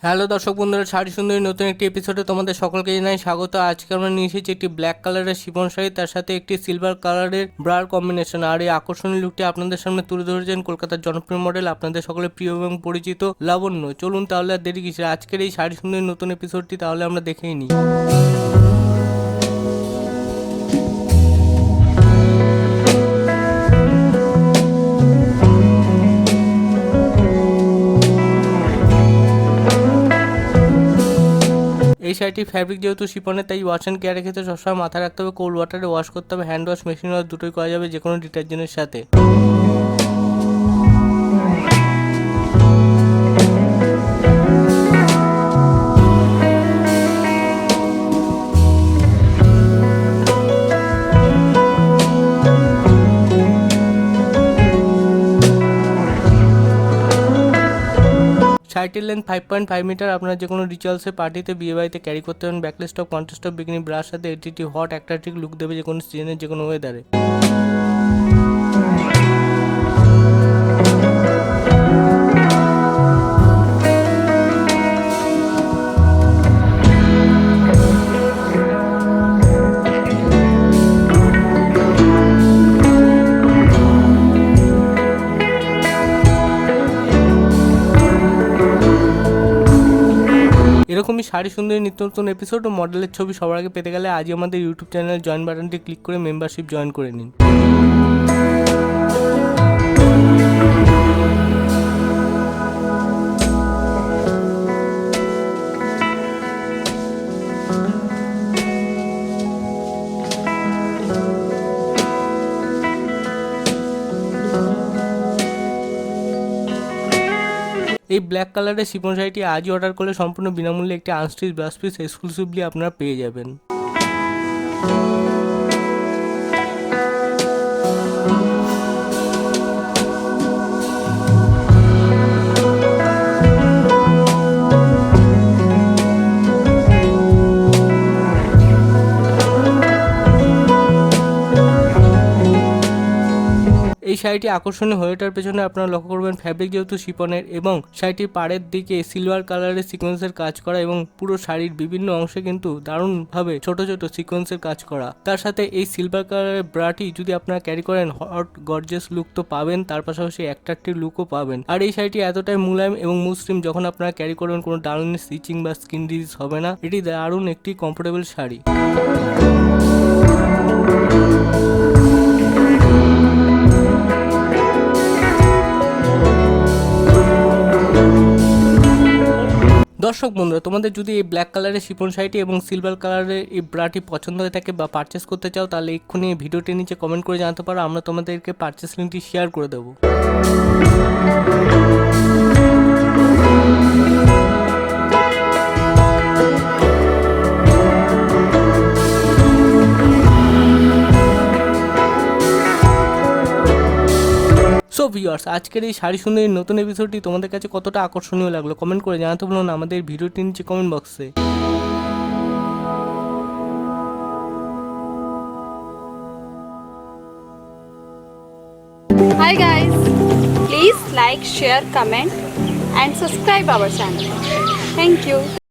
Hello দর্শক বন্ধুরা, শাড়ি সুন্দরী নতুন একটি এপিসোডে তোমাদের সকলকে জানাই স্বাগত। আজকে আমরা নিয়ে এসেছি একটি ব্ল্যাক কালারের শিফন শাড়ি, তার সাথে একটি সিলভার কালারের ব্রার কম্বিনেশন। আর এই আকর্ষণীয় লুকটি আপনাদের সামনে তুলে ধরেছেন কলকাতার জনপ্রিয় মডেল, আপনাদের সকলে প্রিয় এবং পরিচিত লাবণ্য। চলুন তাহলে আর দেরি কিসের, আজকের এই শাড়ি সুন্দরী নতুন এপিসোডটি তাহলে আমরা দেখেই নিই। এই শাড়িটির ফ্যাব্রিক যেহেতু শিপনের, তাই ওয়াশ অ্যান্ড কেয়ারের ক্ষেত্রে সবসময় মাথায় রাখতে হবে কোল্ড ওয়াটারে ওয়াশ করতে হবে। হ্যান্ড ওয়াশ, মেশিন ওয়াশ দুটোই করা যাবে যে কোনো ডিটারজেন্টের সাথে। শাড়িটির লেন্থ 5.5 মিটার। আপনারা যে কোনো রিচুয়ালসে, পার্টিতে, বিয়ে বাড়িতে ক্যারি করতে পারেন। Backless top, contrast top, bikini Brar সাথে এটি হট অ্যাট্রাকটিভ লুক দেবে যে কোনো সিজনের যে কোনো ওয়েদারে। এরকমই শাড়ি সুন্দরী নিত্য নতুন এপিসোড ও মডেলের ছবি সবার আগে পেতে গেলে আজই আমাদের ইউটিউব চ্যানেল জয়েন বাটনটি ক্লিক করে মেম্বারশিপ জয়েন করে নিন। এই ব্ল্যাক কালারের শিফন শাড়িটি আজই অর্ডার করলে সম্পূর্ণ বিনামূল্যে একটি আনস্টিচ ব্লাউজ পিস এক্সক্লুসিভলি আপনারা পেয়ে যাবেন। এই শাড়িটি আকর্ষণীয় হয়ে ওঠার পেছনে আপনারা লক্ষ্য করবেন ফ্যাব্রিক যেহেতু শিপনের এবং শাড়িটির পাড়ের দিকে সিলভার কালারের সিকোয়েন্সের কাজ করা এবং পুরো শাড়ির বিভিন্ন অংশে কিন্তু দারুণভাবে ছোট ছোট সিকোয়েন্সের কাজ করা। তার সাথে এই সিলভার কালারের ব্রাটি যদি আপনারা ক্যারি করেন হট গর্জিয়াস লুক তো পাবেন, তার পাশাপাশি অ্যাট্রাকটিভ লুকও পাবেন। আর এই শাড়িটি এতটাই মুলায়ম এবং মসৃণ, যখন আপনারা ক্যারি করবেন কোনো দারুণ স্টিচিং বা স্কিন ডিজিজ হবে না। এটি দারুণ একটি কমফোর্টেবল শাড়ি। দর্শক বন্ধুরা, তোমাদের যদি এই ব্ল্যাক কালারের শিফন শাড়িটি এবং সিলভার কালারের এই ব্রাটি পছন্দ হয়ে থাকে বা পারচেস করতে চাও, তাহলে এক্ষুনি এই ভিডিওটির নিচে কমেন্ট করে জানাতে পারো, আমরা তোমাদেরকে পারচেস লিঙ্কটি শেয়ার করে দেবো। সো ভিউয়ার্স, আজকের এই শাড়ি সুন্দরী নতুন এপিসোডটি তোমাদের কাছে কতটা আকর্ষণীয় লাগলো কমেন্ট করে জানাতে ভুলো না আমাদের ভিডিওটির নিচে কমেন্ট বক্সে। Hi guys, please like, share, comment and subscribe our channel. Thank you.